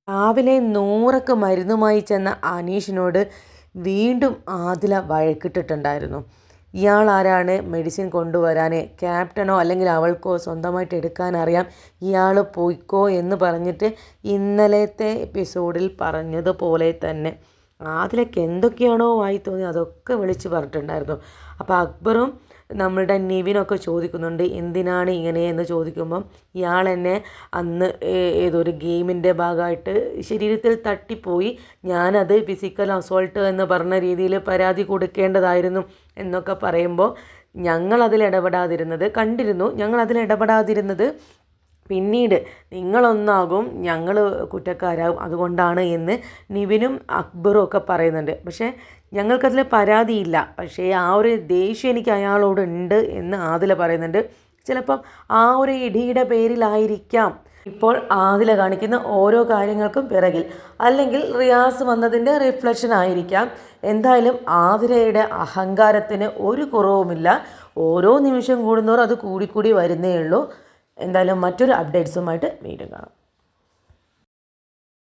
രാവിലെ 100ക്ക് മരുന്നുമായി ചെന്ന അനീഷിനോട് വീണ്ടും ആദില വഴക്കിട്ടിട്ടുണ്ടായിരുന്നു. ഇയാൾ ആരാണ് മെഡിസിൻ കൊണ്ടുവരാൻ? ക്യാപ്റ്റനോ അല്ലെങ്കിൽ അവൾക്കോ സ്വന്തമായിട്ട് എടുക്കാനറിയാം, ഇയാൾ പോയിക്കോ എന്ന് പറഞ്ഞിട്ട് ഇന്നലത്തെ എപ്പിസോഡിൽ പറഞ്ഞതുപോലെ തന്നെ ആദിലയ്ക്ക് എന്തൊക്കെയാണോ വായി തോന്നി അതൊക്കെ വിളിച്ച് പറഞ്ഞിട്ടുണ്ടായിരുന്നു. അപ്പോൾ അക്ബറും നമ്മളുടെ നിവിനൊക്കെ ചോദിക്കുന്നുണ്ട് എന്തിനാണ് ഇങ്ങനെ എന്ന് ചോദിക്കുമ്പം ഇയാൾ എന്നെ അന്ന് ഏതൊരു ഗെയിമിൻ്റെ ഭാഗമായിട്ട് ശരീരത്തിൽ തട്ടിപ്പോയി, ഞാനത് ഫിസിക്കൽ അസോൾട്ട് എന്ന് പറഞ്ഞ രീതിയിൽ പരാതി കൊടുക്കേണ്ടതായിരുന്നു എന്നൊക്കെ പറയുമ്പോൾ ഞങ്ങളതിൽ ഇടപെടാതിരുന്നത് പിന്നീട് നിങ്ങളൊന്നാകും ഞങ്ങൾ കുറ്റക്കാരാകും അതുകൊണ്ടാണ് എന്ന് നിവിനും അക്ബറും ഒക്കെ പറയുന്നുണ്ട്. പക്ഷേ ഞങ്ങൾക്കതിൽ പരാതിയില്ല, പക്ഷേ ആ ഒരു ദേഷ്യം എനിക്ക് അയാളോടുണ്ട് എന്ന് ആദില പറയുന്നുണ്ട്. ചിലപ്പം ആ ഒരു ഇടിയുടെ പേരിലായിരിക്കാം ഇപ്പോൾ ആദില കാണിക്കുന്ന ഓരോ കാര്യങ്ങൾക്കും പിറകിൽ, അല്ലെങ്കിൽ റിയാസ് വന്നതിൻ്റെ റിഫ്ലക്ഷൻ ആയിരിക്കാം. എന്തായാലും ആതിരയുടെ അഹങ്കാരത്തിന് ഒരു കുറവുമില്ല. ഓരോ നിമിഷം കൂടുന്നവർ അത് കൂടിക്കൂടി വരുന്നേ ഉള്ളൂ. എന്തായാലും മറ്റൊരു അപ്ഡേറ്റ്സുമായിട്ട് വീണ്ടും കാണാം.